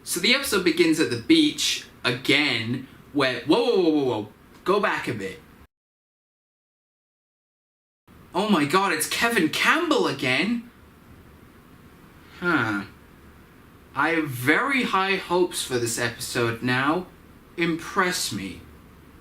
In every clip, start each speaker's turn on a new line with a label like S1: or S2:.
S1: So the episode begins at the beach again, where... Whoa. Go back a bit. Oh my god, it's Kevin Campbell again? I have very high hopes for this episode now. Impress me.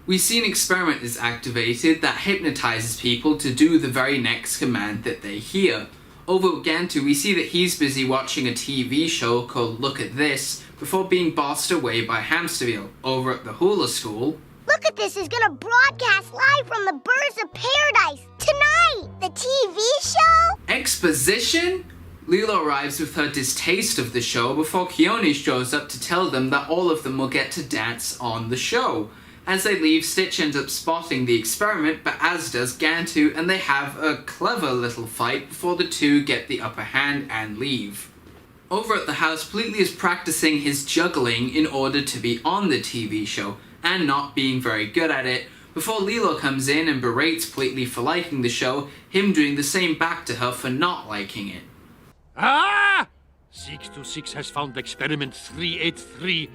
S1: We see an experiment is activated that hypnotizes people to do the very next command that they hear. Over at Gantu, we see that he's busy watching a TV show called Look at This before being bossed away by Hamsterville. Over at the hula school...
S2: Look at This is gonna broadcast live from the Birds of Paradise tonight! The TV show?
S1: Exposition? Lilo arrives with her distaste of the show before Keone shows up to tell them that all of them will get to dance on the show. As they leave, Stitch ends up spotting the experiment, but as does Gantu, and they have a clever little fight before the two get the upper hand and leave. Over at the house, Pleatley is practicing his juggling in order to be on the TV show, and not being very good at it, before Lilo comes in and berates Pleatley for liking the show, him doing the same back to her for not liking it.
S3: Ah! 626 has found experiment 383,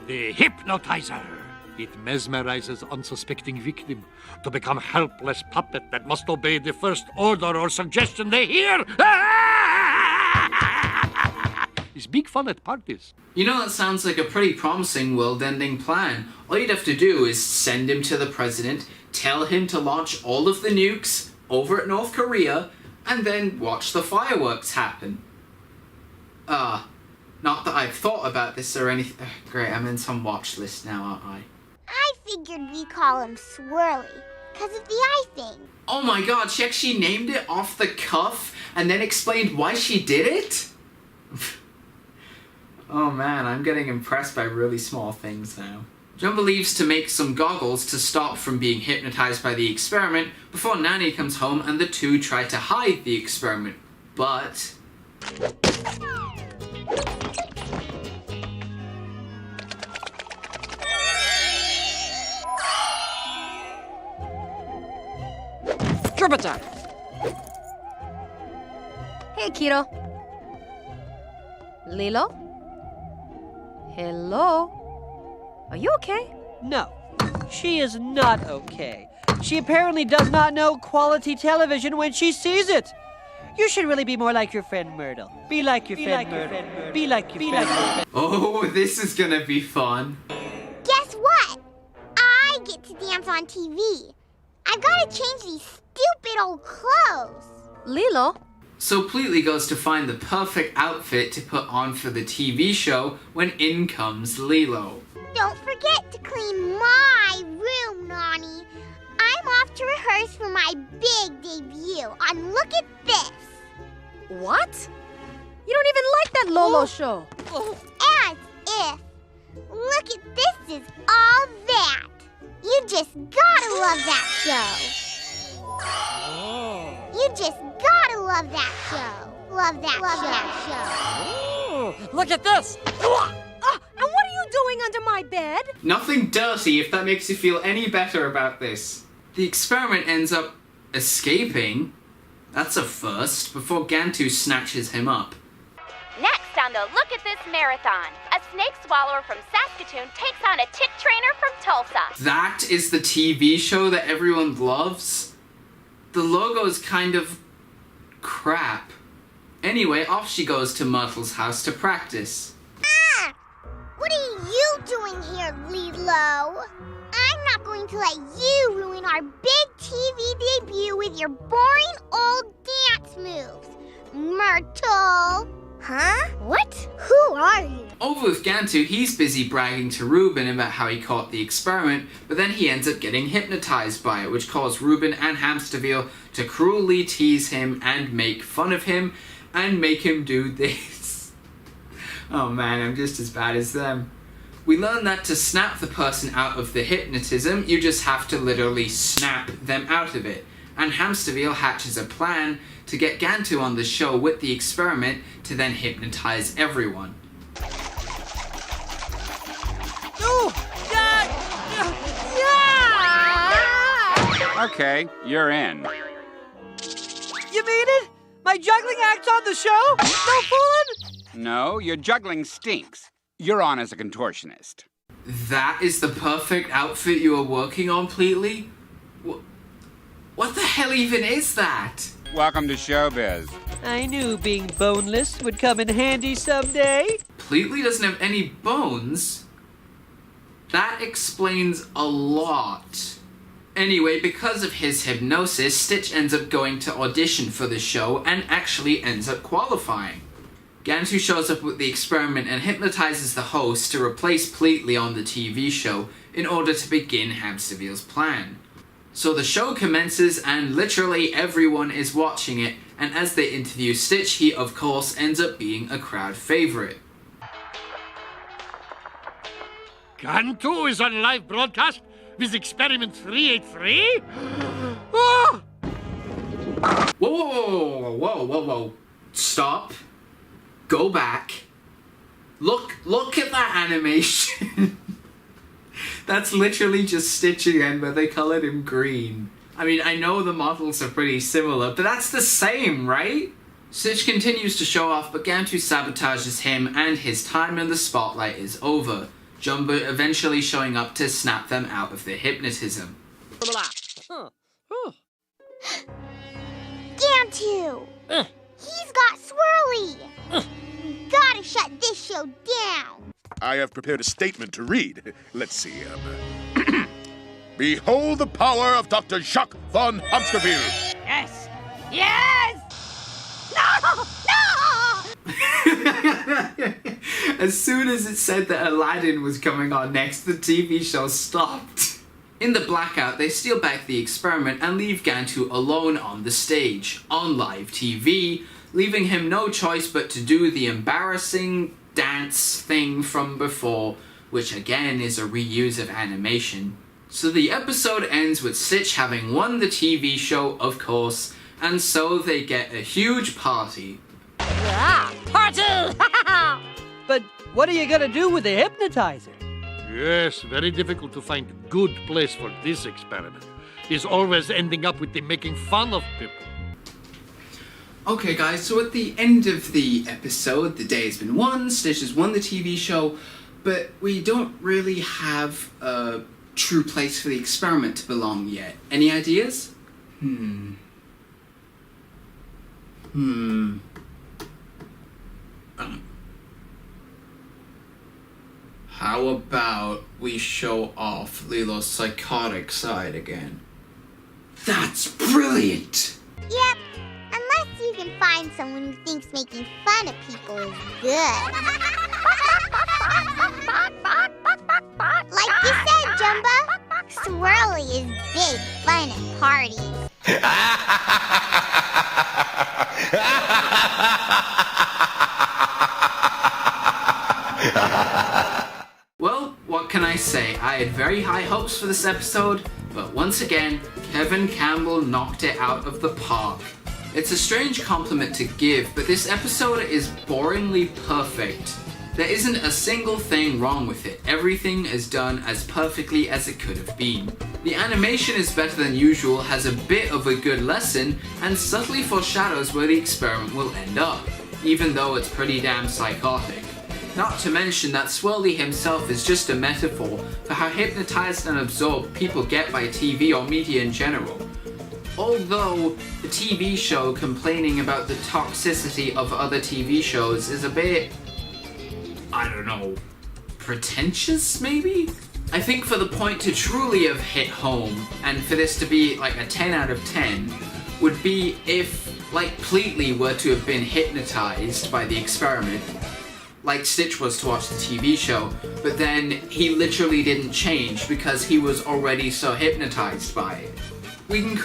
S3: the hypnotizer. It mesmerizes unsuspecting victim to become helpless puppet that must obey the first order or suggestion they hear. It's big fun at parties.
S1: You know, that sounds like a pretty promising world-ending plan. All you'd have to do is send him to the president, tell him to launch all of the nukes over at North Korea, and then watch the fireworks happen. Not that I've thought about this or anything. Great, I'm in some watch list now, aren't I?
S2: I figured we call him Swirly, because of the eye thing.
S1: Oh my god, she actually named it off the cuff and then explained why she did it? Oh man, I'm getting impressed by really small things now. Jumbo leaves to make some goggles to stop from being hypnotized by the experiment before Nanny comes home and the two try to hide the experiment. But...
S4: Scribbiter! Hey, Kiro. Lilo? Hello? Are you okay?
S5: No, she is not okay. She apparently does not know quality television when she sees it. You should really be more like your friend Myrtle. Be like your friend Myrtle. Be like your friend Myrtle.
S1: Oh, this is gonna be fun.
S2: Guess what? I get to dance on TV. I've got to change these stupid old clothes.
S4: Lilo?
S1: So Pleatley goes to find the perfect outfit to put on for the TV show when in comes Lilo.
S2: Don't forget to clean my room, Nani. I'm off to rehearse for my big debut on Look at This.
S4: What? You don't even like that Lolo show.
S2: As if. Look at This is all that. You just gotta love that show. You just gotta love that show. Love that show.
S5: Look at this!
S4: And what are you doing under my bed?
S1: Nothing dirty, if that makes you feel any better about this. The experiment ends up escaping. That's a first, before Gantu snatches him up.
S6: Next on the Look at This marathon, a snake swallower from Saskatoon takes on a tick trainer from Tulsa.
S1: That is the TV show that everyone loves? The logo is kind of crap. Anyway, off she goes to Myrtle's house to practice.
S2: What are you doing here, Lilo? I'm not going to let you ruin our big TV debut with your boring old dance moves, Myrtle. Huh? What? Who are you?
S1: Over with Gantu, he's busy bragging to Ruben about how he caught the experiment, but then he ends up getting hypnotized by it, which caused Ruben and Hamsterville to cruelly tease him and make fun of him and make him do this. Oh man, I'm just as bad as them. We learn that to snap the person out of the hypnotism, you just have to literally snap them out of it. And Hamsterville hatches a plan to get Gantu on the show with the experiment to then hypnotize everyone.
S7: Okay, you're in.
S5: You mean it? My juggling act's on the show? No fooling?
S7: No, your juggling stinks. you're on as a contortionist.
S1: That is the perfect outfit you are working on, Pleatley? What the hell even is that?
S7: Welcome to showbiz.
S5: I knew being boneless would come in handy someday.
S1: Pleatley doesn't have any bones? That explains a lot. Anyway, because of his hypnosis, Stitch ends up going to audition for the show and actually ends up qualifying. Gantu shows up with the experiment and hypnotizes the host to replace Pleatley on the TV show in order to begin Hamsterville's plan. So the show commences and literally everyone is watching it, and as they interview Stitch, he of course ends up being a crowd favorite.
S3: Gantu is on live broadcast with Experiment 383? Oh!
S1: Whoa. Stop. Go back. Look at that animation. That's literally just Stitch again, but they colored him green. I mean, I know the models are pretty similar, but that's the same, right? Stitch continues to show off, but Gantu sabotages him and his time in the spotlight is over. Jumbo eventually showing up to snap them out of their hypnotism.
S2: Gantu! He's got Swirly! Gotta shut this show down!
S8: I have prepared a statement to read. Let's see. Behold the power of Dr. Jacques von Hamsterville.
S6: Yes! Yes! No!
S1: As soon as it said that Aladdin was coming on next, the TV show stopped. In the blackout, they steal back the experiment and leave Gantu alone on the stage, on live TV, leaving him no choice but to do the embarrassing dance thing from before, which again is a reuse of animation. So the episode ends with Stitch having won the TV show, of course, and so they get a huge party.
S6: Party!
S5: But what are you gonna do with the hypnotizer?
S3: Yes, very difficult to find a good place for this experiment. It's always ending up with them making fun of people.
S1: Okay guys, so at the end of the episode, the day has been won, Stitch has won the TV show, but we don't really have a true place for the experiment to belong yet. Any ideas? How about we show off Lilo's psychotic side again? That's brilliant!
S2: Yep, unless you can find someone who thinks making fun of people is good. Like you said, Jumbo, Swirly is big fun at parties.
S1: Well, what can I say? I had very high hopes for this episode, but once again, Kevin Campbell knocked it out of the park. It's a strange compliment to give, but this episode is boringly perfect. There isn't a single thing wrong with it. Everything is done as perfectly as it could have been. The animation is better than usual, has a bit of a good lesson, and subtly foreshadows where the experiment will end up, even though it's pretty damn psychotic. Not to mention that Swirly himself is just a metaphor for how hypnotized and absorbed people get by TV or media in general. Although the TV show complaining about the toxicity of other TV shows is a bit, I don't know, pretentious maybe? I think for the point to truly have hit home, and for this to be like a 10 out of 10, would be if, like Pleatley were to have been hypnotized by the experiment, like Stitch was to watch the TV show, but then he literally didn't change because he was already so hypnotized by it. We can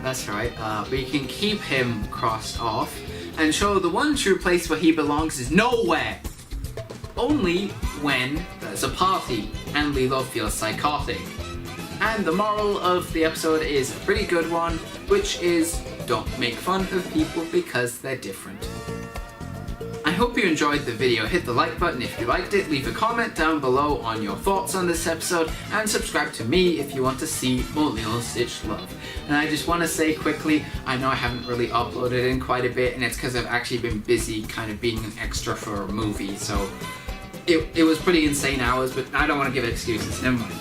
S1: that's right, we can keep him crossed off and show the one true place where he belongs is nowhere! Only when there's a party and Lilo feels psychotic. And the moral of the episode is a pretty good one, which is don't make fun of people because they're different. I hope you enjoyed the video. Hit the like button if you liked it, leave a comment down below on your thoughts on this episode, and subscribe to me if you want to see more Lilo and Stitch love. And I just want to say quickly, I know I haven't really uploaded in quite a bit, and it's because I've actually been busy kind of being an extra for a movie, so it was pretty insane hours, but I don't want to give excuses. Never mind.